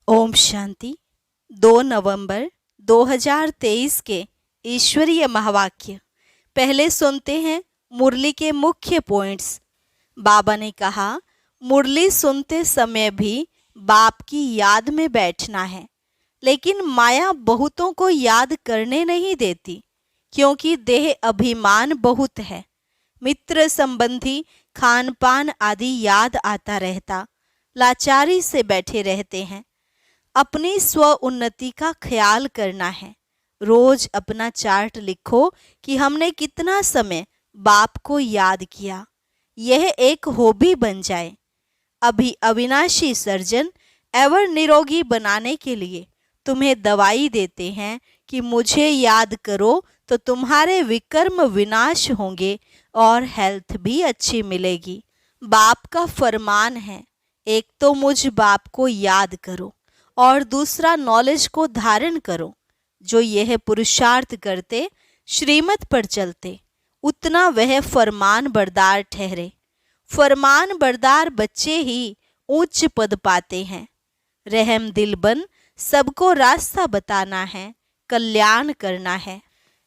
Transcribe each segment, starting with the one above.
ओम शांति। 2 नवंबर 2023 के ईश्वरीय महावाक्य। पहले सुनते हैं मुरली के मुख्य पॉइंट्स। बाबा ने कहा, मुरली सुनते समय भी बाप की याद में बैठना है, लेकिन माया बहुतों को याद करने नहीं देती, क्योंकि देह अभिमान बहुत है। मित्र संबंधी खान पान आदि याद आता रहता, लाचारी से बैठे रहते हैं। अपनी स्व उन्नति का ख्याल करना है। रोज अपना चार्ट लिखो कि हमने कितना समय बाप को याद किया। यह एक हॉबी बन जाए। अभी अविनाशी सर्जन एवर निरोगी बनाने के लिए तुम्हें दवाई देते हैं कि मुझे याद करो तो तुम्हारे विकर्म विनाश होंगे और हेल्थ भी अच्छी मिलेगी। बाप का फरमान है, एक तो मुझ बाप को याद करो और दूसरा नॉलेज को धारण करो। जो यह पुरुषार्थ करते, श्रीमत पर चलते, उतना वह फरमान बरदार ठहरे। फरमान बरदार बच्चे ही उच्च पद पाते हैं। रहम दिल बन सबको रास्ता बताना है, कल्याण करना है।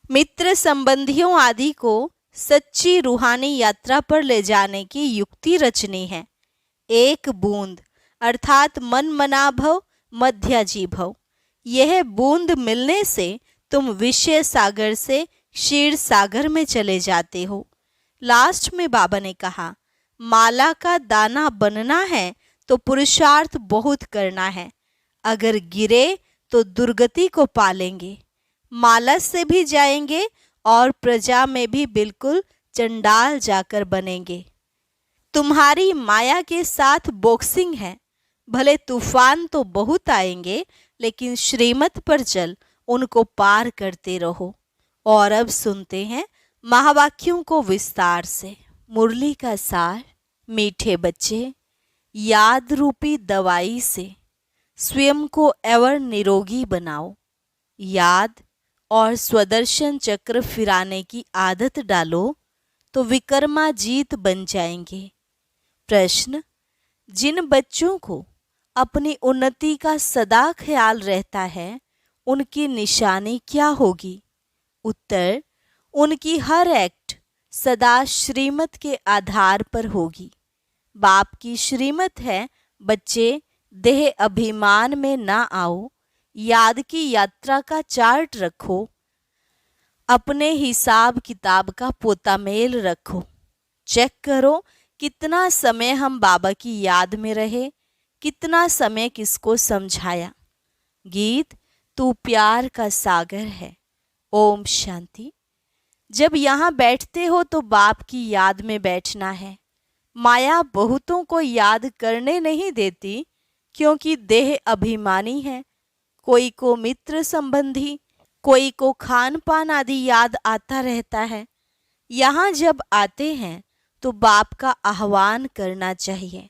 मित्र संबंधियों आदि को सच्ची रूहानी यात्रा पर ले जाने की युक्ति रचनी है। एक बूंद अर्थात मन मना भव मध्याजी भव। यह बूंद मिलने से तुम विषय सागर से क्षीर सागर में चले जाते हो। लास्ट में बाबा ने कहा, माला का दाना बनना है तो पुरुषार्थ बहुत करना है। अगर गिरे तो दुर्गति को पालेंगे, माला से भी जाएंगे और प्रजा में भी बिल्कुल चंडाल जाकर बनेंगे। तुम्हारी माया के साथ बॉक्सिंग है। भले तूफान तो बहुत आएंगे, लेकिन श्रीमत पर चल उनको पार करते रहो। और अब सुनते हैं महावाक्यों को विस्तार से। मुरली का सार। मीठे बच्चे, याद रूपी दवाई से स्वयं को एवर निरोगी बनाओ। याद और स्वदर्शन चक्र फिराने की आदत डालो तो विकर्मा जीत बन जाएंगे। प्रश्न, जिन बच्चों को अपनी उन्नति का सदा ख्याल रहता है, उनकी निशानी क्या होगी? उत्तर, उनकी हर एक्ट सदा श्रीमत के आधार पर होगी। बाप की श्रीमत है, बच्चे देह अभिमान में ना आओ, याद की यात्रा का चार्ट रखो, अपने हिसाब किताब का पोता मेल रखो। चेक करो कितना समय हम बाबा की याद में रहे, कितना समय किसको समझाया। गीत, तू प्यार का सागर है। ओम शांति। जब यहाँ बैठते हो तो बाप की याद में बैठना है। माया बहुतों को याद करने नहीं देती, क्योंकि देह अभिमानी है। कोई को मित्र संबंधी, कोई को खान पान आदि याद आता रहता है। यहाँ जब आते हैं तो बाप का आह्वान करना चाहिए।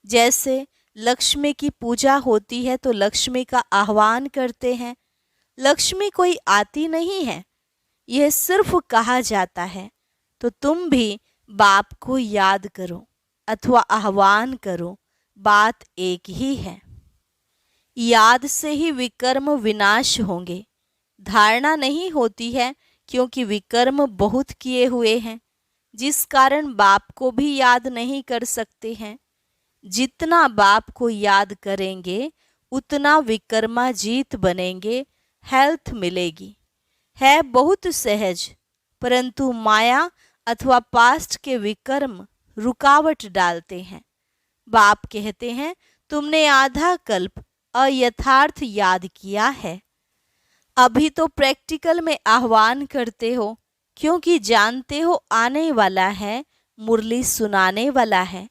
जैसे लक्ष्मी की पूजा होती है तो लक्ष्मी का आह्वान करते हैं। लक्ष्मी कोई आती नहीं है, यह सिर्फ कहा जाता है। तो तुम भी बाप को याद करो अथवा आह्वान करो, बात एक ही है। याद से ही विकर्म विनाश होंगे। धारणा नहीं होती है, क्योंकि विकर्म बहुत किए हुए हैं, जिस कारण बाप को भी याद नहीं कर सकते हैं। जितना बाप को याद करेंगे उतना विकर्मा जीत बनेंगे, हेल्थ मिलेगी। है बहुत सहज, परंतु माया अथवा पास्ट के विकर्म रुकावट डालते हैं। बाप कहते हैं, तुमने आधा कल्प अयथार्थ याद किया है। अभी तो प्रैक्टिकल में आह्वान करते हो, क्योंकि जानते हो आने वाला है, मुरली सुनाने वाला है।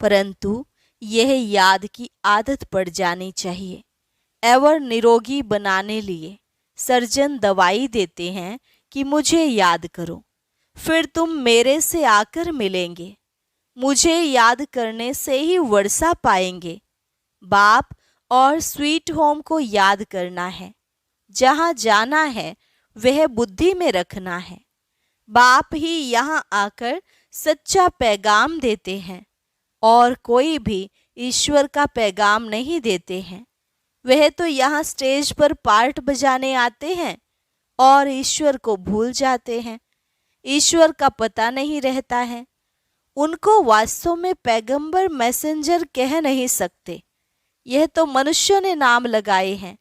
परंतु यह याद की आदत पड़ जानी चाहिए। एवर निरोगी बनाने लिए सर्जन दवाई देते हैं कि मुझे याद करो, फिर तुम मेरे से आकर मिलेंगे। मुझे याद करने से ही वर्षा पाएंगे। बाप और स्वीट होम को याद करना है। जहाँ जाना है वह बुद्धि में रखना है। बाप ही यहाँ आकर सच्चा पैगाम देते हैं और कोई भी ईश्वर का पैगाम नहीं देते हैं। वह तो यहाँ स्टेज पर पार्ट बजाने आते हैं और ईश्वर को भूल जाते हैं। ईश्वर का पता नहीं रहता है। उनको वास्तव में पैगंबर मैसेंजर कह नहीं सकते। यह तो मनुष्यों ने नाम लगाए हैं।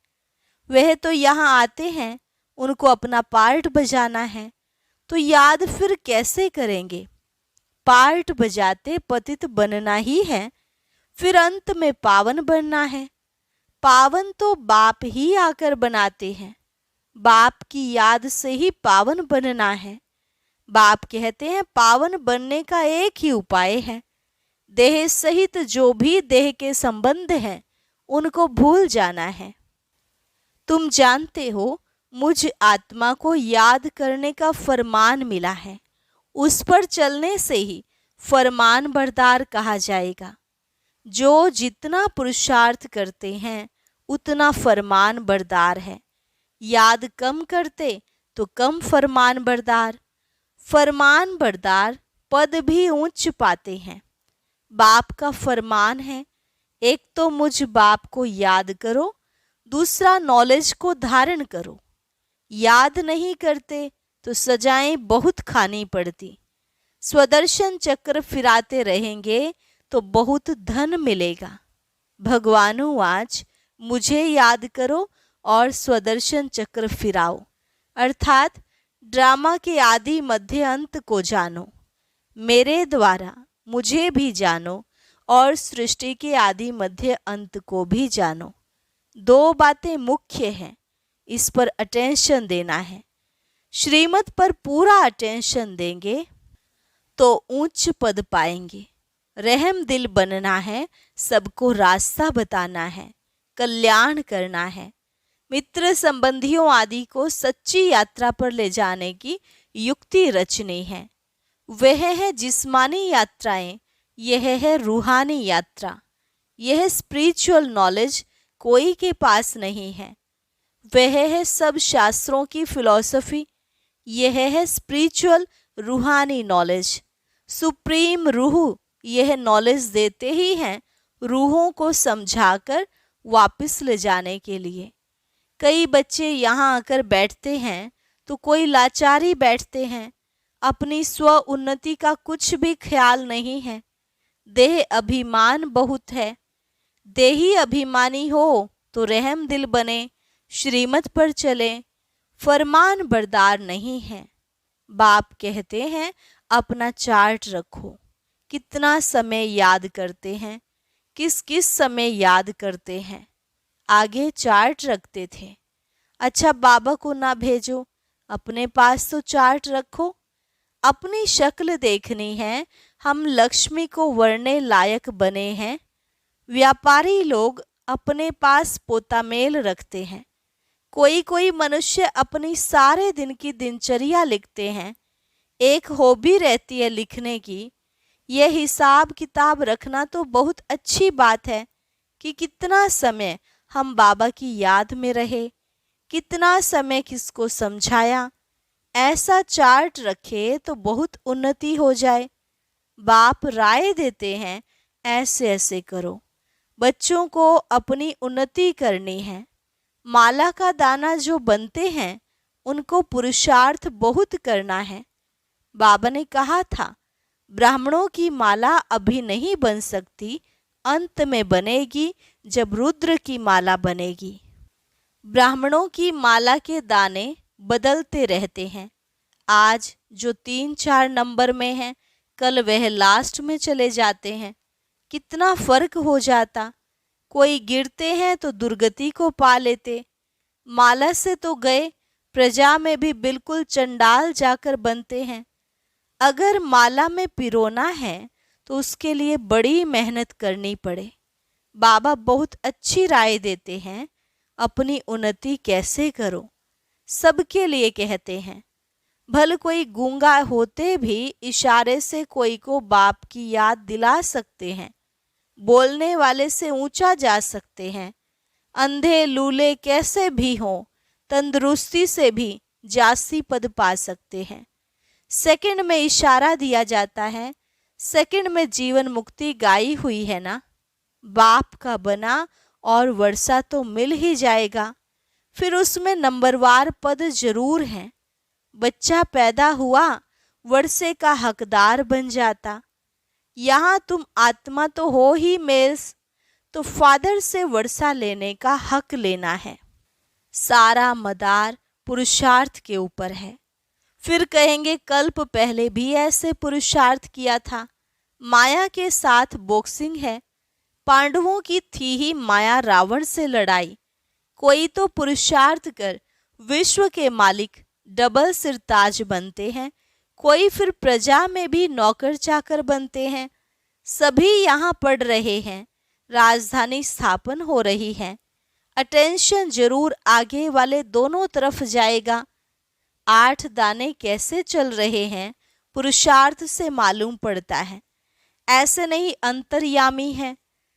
वह तो यहाँ आते हैं, उनको अपना पार्ट बजाना है, तो याद फिर कैसे करेंगे? पार्ट बजाते पतित बनना ही है, फिर अंत में पावन बनना है। पावन तो बाप ही आकर बनाते हैं। बाप की याद से ही पावन बनना है। बाप कहते हैं पावन बनने का एक ही उपाय है, देह सहित जो भी देह के संबंध हैं उनको भूल जाना है। तुम जानते हो, मुझ आत्मा को याद करने का फरमान मिला है। उस पर चलने से ही फरमान बरदार कहा जाएगा। जो जितना पुरुषार्थ करते हैं उतना फरमान बरदार है। याद कम करते तो कम फरमान बरदार। फरमान बरदार पद भी ऊंच पाते हैं। बाप का फरमान है, एक तो मुझ बाप को याद करो, दूसरा नॉलेज को धारण करो। याद नहीं करते तो सजाएं बहुत खानी पड़ती। स्वदर्शन चक्र फिराते रहेंगे तो बहुत धन मिलेगा। भगवानुवाच, मुझे याद करो और स्वदर्शन चक्र फिराओ, अर्थात ड्रामा के आदि मध्य अंत को जानो। मेरे द्वारा मुझे भी जानो और सृष्टि के आदि मध्य अंत को भी जानो। दो बातें मुख्य हैं, इस पर अटेंशन देना है। श्रीमत पर पूरा अटेंशन देंगे तो ऊंच पद पाएंगे। रहम दिल बनना है, सबको रास्ता बताना है, कल्याण करना है। मित्र संबंधियों आदि को सच्ची यात्रा पर ले जाने की युक्ति रचनी है। वह है जिस्मानी यात्राएं, यह है रूहानी यात्रा। यह स्पिरिचुअल नॉलेज कोई के पास नहीं है। वह है सब शास्त्रों की फिलॉसफी, यह है स्पिरिचुअल रूहानी नॉलेज। सुप्रीम रूह यह नॉलेज देते ही हैं रूहों को समझाकर वापस ले जाने के लिए। कई बच्चे यहाँ आकर बैठते हैं तो कोई लाचारी बैठते हैं। अपनी स्व उन्नति का कुछ भी ख्याल नहीं है। देह अभिमान बहुत है। देही अभिमानी हो तो रहम दिल बने, श्रीमत पर चले, फरमान बरदार नहीं है। बाप कहते हैं अपना चार्ट रखो, कितना समय याद करते हैं, किस किस समय याद करते हैं। आगे चार्ट रखते थे। अच्छा, बाबा को ना भेजो, अपने पास तो चार्ट रखो। अपनी शक्ल देखनी है, हम लक्ष्मी को वरने लायक बने हैं। व्यापारी लोग अपने पास पोतामेल रखते हैं। कोई कोई मनुष्य अपनी सारे दिन की दिनचर्या लिखते हैं। एक हॉबी रहती है लिखने की। यह हिसाब किताब रखना तो बहुत अच्छी बात है कि कितना समय हम बाबा की याद में रहे, कितना समय किसको समझाया। ऐसा चार्ट रखे तो बहुत उन्नति हो जाए। बाप राय देते हैं ऐसे ऐसे करो। बच्चों को अपनी उन्नति करनी है। माला का दाना जो बनते हैं उनको पुरुषार्थ बहुत करना है। बाबा ने कहा था ब्राह्मणों की माला अभी नहीं बन सकती, अंत में बनेगी जब रुद्र की माला बनेगी। ब्राह्मणों की माला के दाने बदलते रहते हैं। आज जो 3-4 नंबर में हैं, कल वह लास्ट में चले जाते हैं। कितना फर्क हो जाता। कोई गिरते हैं तो दुर्गति को पा लेते। माला से तो गए, प्रजा में भी बिल्कुल चंडाल जाकर बनते हैं। अगर माला में पिरोना है तो उसके लिए बड़ी मेहनत करनी पड़े। बाबा बहुत अच्छी राय देते हैं, अपनी उन्नति कैसे करो, सबके लिए कहते हैं। भले कोई गूंगा होते भी इशारे से कोई को बाप की याद दिला सकते हैं। बोलने वाले से ऊंचा जा सकते हैं। अंधे लूले कैसे भी हों, तंदुरुस्ती से भी जासी पद पा सकते हैं। सेकंड में इशारा दिया जाता है, सेकंड में जीवन मुक्ति गाई हुई है ना। बाप का बना और वर्षा तो मिल ही जाएगा। फिर उसमें नंबरवार पद जरूर हैं। बच्चा पैदा हुआ, वर्षे का हकदार बन जाता। यहाँ तुम आत्मा तो हो ही मेल्स, तो फादर से वर्षा लेने का हक लेना है। सारा मदार पुरुषार्थ के ऊपर है। फिर कहेंगे कल्प पहले भी ऐसे पुरुषार्थ किया था। माया के साथ बॉक्सिंग है। पांडवों की थी ही माया रावण से लड़ाई। कोई तो पुरुषार्थ कर विश्व के मालिक डबल सिरताज बनते हैं, कोई फिर प्रजा में भी नौकर चाकर बनते हैं। सभी यहाँ पढ़ रहे हैं, राजधानी स्थापन हो रही है। अटेंशन जरूर आगे वाले दोनों तरफ जाएगा। 8 दाने कैसे चल रहे हैं पुरुषार्थ से मालूम पड़ता है। ऐसे नहीं अंतर्यामी है,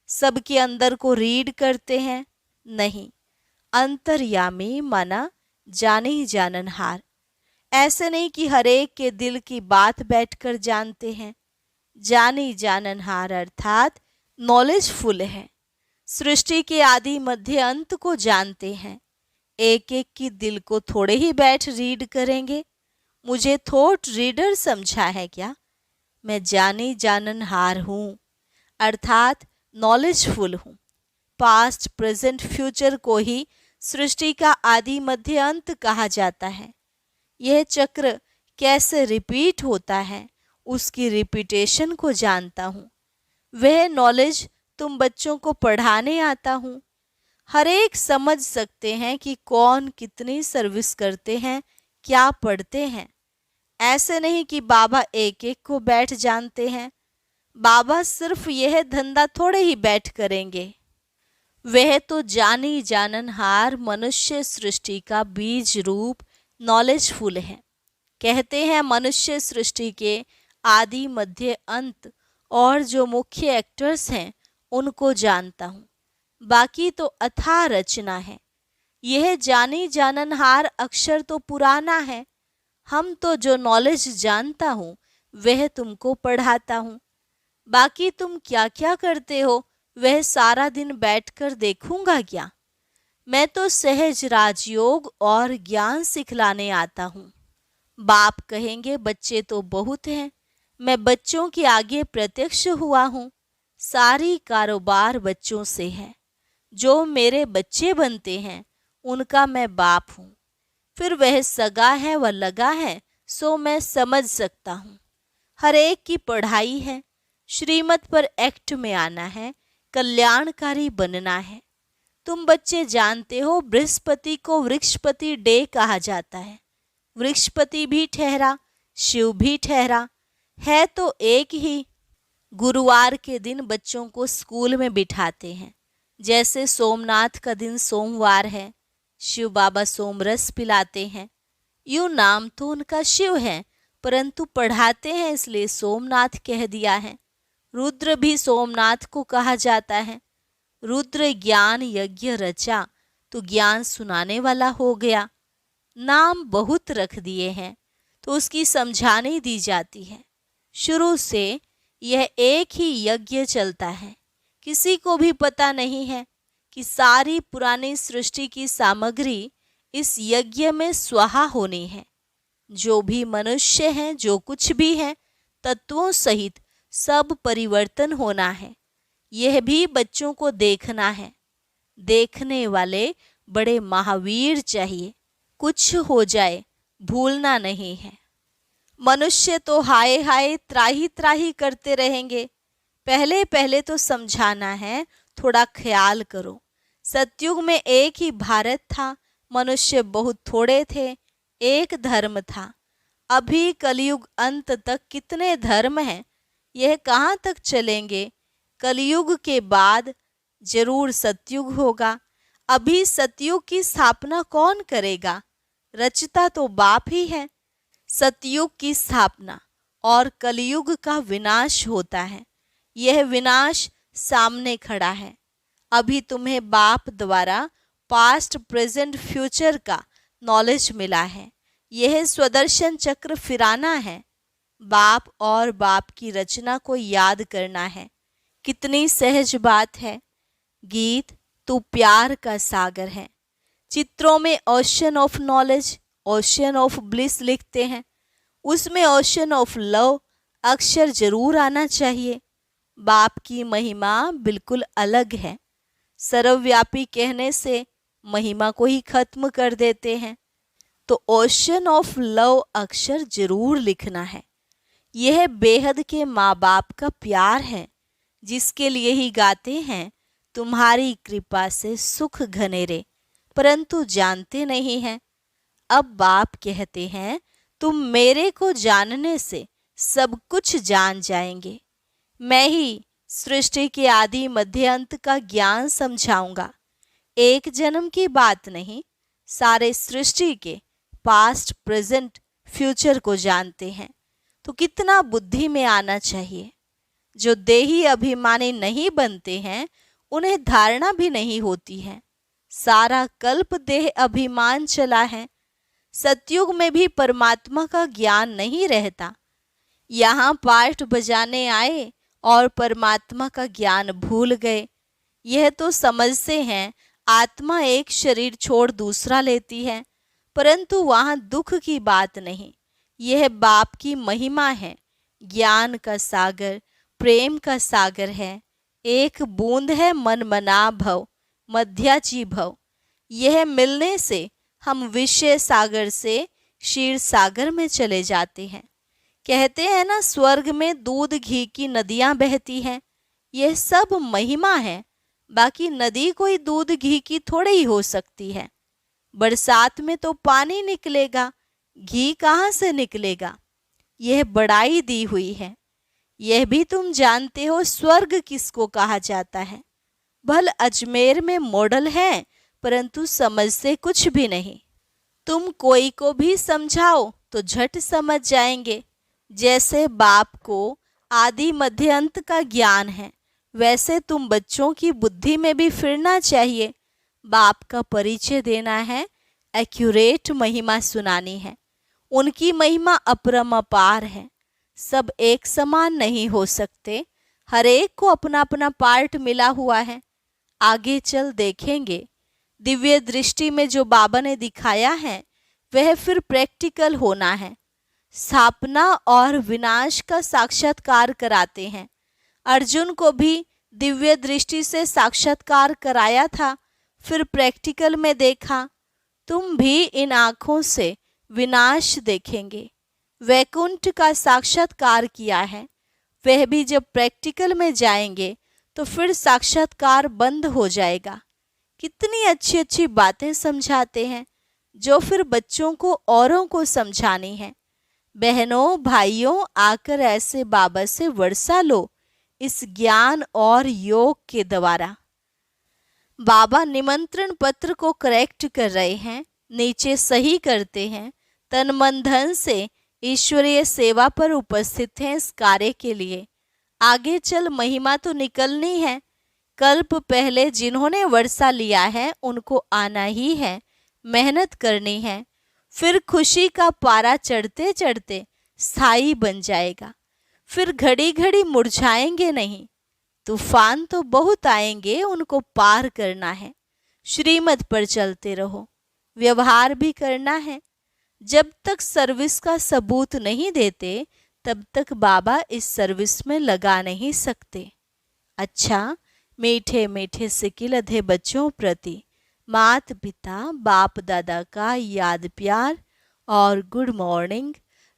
सबके अंदर को रीड करते हैं, नहीं। अंतर्यामी माना जाने जाननहार। ऐसे नहीं कि हरेक के दिल की बात बैठकर जानते हैं। जानी जाननहार अर्थात नॉलेजफुल है। सृष्टि के आदि मध्य अंत को जानते हैं। एक एक की दिल को थोड़े ही बैठ रीड करेंगे। मुझे थॉट रीडर समझा है क्या? मैं जानी जाननहार हूँ, अर्थात नॉलेजफुल हूँ। पास्ट प्रेजेंट फ्यूचर को ही सृष्टि का आदि मध्य अंत कहा जाता है। यह चक्र कैसे रिपीट होता है, उसकी रिपीटेशन को जानता हूँ। वह नॉलेज तुम बच्चों को पढ़ाने आता हूँ। हर एक समझ सकते हैं कि कौन कितनी सर्विस करते हैं, क्या पढ़ते हैं। ऐसे नहीं कि बाबा एक एक को बैठ जानते हैं। बाबा सिर्फ यह धंधा थोड़े ही बैठ करेंगे। वह तो जानी जाननहार मनुष्य सृष्टि का बीज रूप नॉलेजफुल है। कहते हैं मनुष्य सृष्टि के आदि मध्य अंत और जो मुख्य एक्टर्स हैं उनको जानता हूँ। बाकी तो अथाह रचना है। यह जानी जाननहार अक्षर तो पुराना है। हम तो जो नॉलेज जानता हूँ वह तुमको पढ़ाता हूँ। बाकी तुम क्या क्या करते हो वह सारा दिन बैठकर देखूंगा क्या? मैं तो सहज राजयोग और ज्ञान सिखलाने आता हूँ। बाप कहेंगे बच्चे तो बहुत हैं, मैं बच्चों के आगे प्रत्यक्ष हुआ हूँ। सारी कारोबार बच्चों से है। जो मेरे बच्चे बनते हैं उनका मैं बाप हूँ। फिर वह सगा है व लगा है सो मैं समझ सकता हूँ। हर एक की पढ़ाई है। श्रीमत पर एक्ट में आना है, कल्याणकारी बनना है। तुम बच्चे जानते हो बृहस्पति को वृक्षपति डे कहा जाता है। वृक्षपति भी ठहरा, शिव भी ठहरा, है तो एक ही। गुरुवार के दिन बच्चों को स्कूल में बिठाते हैं। जैसे सोमनाथ का दिन सोमवार है, शिव बाबा सोमरस पिलाते हैं। यूं नाम तो उनका शिव है, परंतु पढ़ाते हैं इसलिए सोमनाथ कह दिया है। रुद्र भी सोमनाथ को कहा जाता है। रुद्र ज्ञान यज्ञ रचा तो ज्ञान सुनाने वाला हो गया। नाम बहुत रख दिए हैं तो उसकी समझाने दी जाती है। शुरू से यह एक ही यज्ञ चलता है। किसी को भी पता नहीं है कि सारी पुरानी सृष्टि की सामग्री इस यज्ञ में स्वाहा होनी है। जो भी मनुष्य हैं, जो कुछ भी है, तत्वों सहित सब परिवर्तन होना है। यह भी बच्चों को देखना है। देखने वाले बड़े महावीर चाहिए। कुछ हो जाए भूलना नहीं है। मनुष्य तो हाय हाय त्राही त्राही करते रहेंगे। पहले पहले तो समझाना है, थोड़ा ख्याल करो। सतयुग में एक ही भारत था, मनुष्य बहुत थोड़े थे, एक धर्म था। अभी कलयुग अंत तक कितने धर्म हैं, यह कहाँ तक चलेंगे? कलयुग के बाद जरूर सतयुग होगा। अभी सतयुग की स्थापना कौन करेगा? रचता तो बाप ही है। सतयुग की स्थापना और कलयुग का विनाश होता है। यह विनाश सामने खड़ा है। अभी तुम्हें बाप द्वारा पास्ट प्रेजेंट फ्यूचर का नॉलेज मिला है। यह स्वदर्शन चक्र फिराना है। बाप और बाप की रचना को याद करना है। कितनी सहज बात है। गीत तू प्यार का सागर है। चित्रों में ocean of knowledge, ocean of bliss लिखते हैं, उसमें ओशन ऑफ लव अक्षर जरूर आना चाहिए। बाप की महिमा बिल्कुल अलग है। सर्वव्यापी कहने से महिमा को ही खत्म कर देते हैं, तो ओशन ऑफ लव अक्षर जरूर लिखना है। यह बेहद के माँ बाप का प्यार है, जिसके लिए ही गाते हैं, तुम्हारी कृपा से सुख घनेरे, परंतु जानते नहीं हैं। अब बाप कहते हैं, तुम मेरे को जानने से सब कुछ जान जाएंगे। मैं ही सृष्टि के आदि मध्य अंत का ज्ञान समझाऊंगा। एक जन्म की बात नहीं, सारे सृष्टि के पास्ट, प्रेजेंट, फ्यूचर को जानते हैं, तो कितना बुद्धि में आना चाहिए। जो देही अभिमानी नहीं बनते हैं, उन्हें धारणा भी नहीं होती है। सारा कल्प देह अभिमान चला है। सतयुग में भी परमात्मा का ज्ञान नहीं रहता। यहाँ पाठ बजाने आए और परमात्मा का ज्ञान भूल गए। यह तो समझते हैं आत्मा एक शरीर छोड़ दूसरा लेती है, परंतु वहाँ दुख की बात नहीं। यह बाप की महिमा है। ज्ञान का सागर, प्रेम का सागर है। एक बूंद है मन मना भव, मध्याची भव। यह मिलने से हम विषय सागर से क्षीर सागर में चले जाते हैं। कहते हैं ना, स्वर्ग में दूध घी की नदियां बहती हैं। यह सब महिमा है। बाकी नदी कोई दूध घी की थोड़ी ही हो सकती है। बरसात में तो पानी निकलेगा, घी कहाँ से निकलेगा। यह बड़ाई दी हुई है। यह भी तुम जानते हो स्वर्ग किसको कहा जाता है। भल अजमेर में मॉडल है, परंतु समझते कुछ भी नहीं। तुम कोई को भी समझाओ तो झट समझ जाएंगे। जैसे बाप को आदि मध्य अंत का ज्ञान है, वैसे तुम बच्चों की बुद्धि में भी फिरना चाहिए। बाप का परिचय देना है, एक्यूरेट महिमा सुनानी है। उनकी महिमा अपरंपार है। सब एक समान नहीं हो सकते। हर एक को अपना अपना पार्ट मिला हुआ है। आगे चल देखेंगे। दिव्य दृष्टि में जो बाबा ने दिखाया है, वह फिर प्रैक्टिकल होना है। स्थापना और विनाश का साक्षात्कार कराते हैं। अर्जुन को भी दिव्य दृष्टि से साक्षात्कार कराया था, फिर प्रैक्टिकल में देखा। तुम भी इन आँखों से विनाश देखेंगे। वैकुंठ का साक्षात्कार किया है, वह भी जब प्रैक्टिकल में जाएंगे तो फिर साक्षात्कार बंद हो जाएगा। कितनी अच्छी अच्छी बातें समझाते हैं, जो फिर बच्चों को औरों को समझानी है। बहनों भाइयों, आकर ऐसे बाबा से वर्षा लो इस ज्ञान और योग के द्वारा। बाबा निमंत्रण पत्र को करेक्ट कर रहे हैं, नीचे सही करते हैं। तन मन धन से ईश्वरीय सेवा पर उपस्थित हैं इस कार्य के लिए। आगे चल महिमा तो निकलनी है। कल्प पहले जिन्होंने वर्षा लिया है, उनको आना ही है, मेहनत करनी है। फिर खुशी का पारा चढ़ते चढ़ते स्थायी बन जाएगा। फिर घड़ी घड़ी मुरझाएंगे नहीं। तूफान तो बहुत आएंगे, उनको पार करना है। श्रीमत पर चलते रहो, व्यवहार भी करना है। जब तक सर्विस का सबूत नहीं देते, तब तक बाबा इस सर्विस में लगा नहीं सकते। अच्छा, मीठे मीठे सिकिल अधे बच्चों प्रति मात पिता बाप दादा का याद प्यार और गुड मॉर्निंग।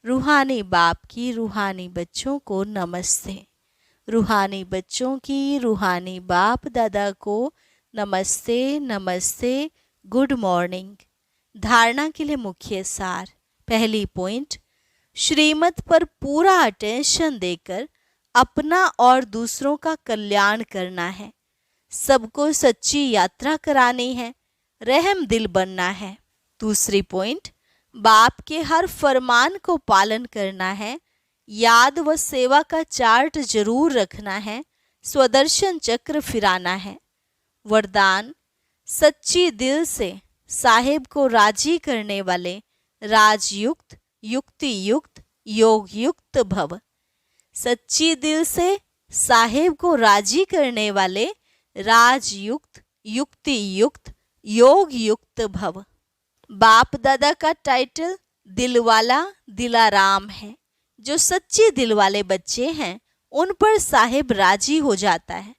रूहानी बाप की रूहानी बच्चों को नमस्ते। रूहानी बच्चों की रूहानी बाप दादा को नमस्ते नमस्ते, गुड मॉर्निंग। धारणा के लिए मुख्य सार। पहली पॉइंट, श्रीमत पर पूरा अटेंशन देकर अपना और दूसरों का कल्याण करना है। सबको सच्ची यात्रा करानी है, रहम दिल बनना है। दूसरी पॉइंट, बाप के हर फरमान को पालन करना है। याद व सेवा का चार्ट जरूर रखना है। स्वदर्शन चक्र फिराना है। वरदान, सच्ची दिल से साहेब को राजी करने वाले राजयुक्त, युक्ति युक्त, योग युक्त भव। सच्ची दिल से साहेब को राजी करने वाले राजयुक्त, युक्ति युक्त योग युक्त भव। बाप दादा का टाइटल दिलवाला दिलाराम है। जो सच्चे दिल वाले बच्चे हैं उन पर साहिब राजी हो जाता है।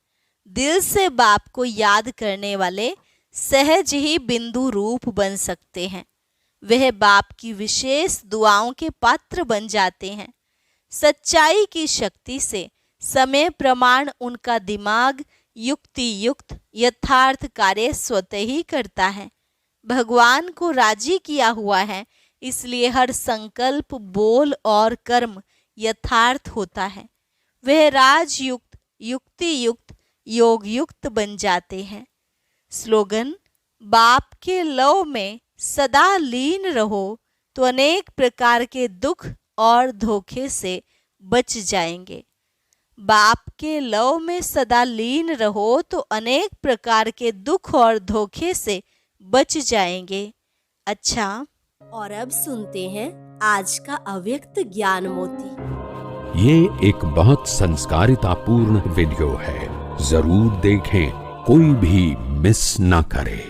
दिल से बाप को याद करने वाले सहज ही बिंदु रूप बन सकते हैं। वह बाप की विशेष दुआओं के पात्र बन जाते हैं। सच्चाई की शक्ति से समय प्रमाण उनका दिमाग युक्ति युक्त यथार्थ कार्य स्वतः ही करता है। भगवान को राजी किया हुआ है, इसलिए हर संकल्प, बोल और कर्म यथार्थ होता है। वह राजयुक्त, युक्ति युक्त, योग युक्त बन जाते हैं। स्लोगन: बाप के लव में सदा लीन रहो तो अनेक प्रकार के दुख और धोखे से बच जाएंगे। बाप के लव में सदा लीन रहो तो अनेक प्रकार के दुख और धोखे से बच जाएंगे। अच्छा, और अब सुनते हैं आज का अव्यक्त ज्ञान मोती। ये एक बहुत संस्कारितापूर्ण वीडियो है, जरूर देखें, कोई भी मिस ना करे।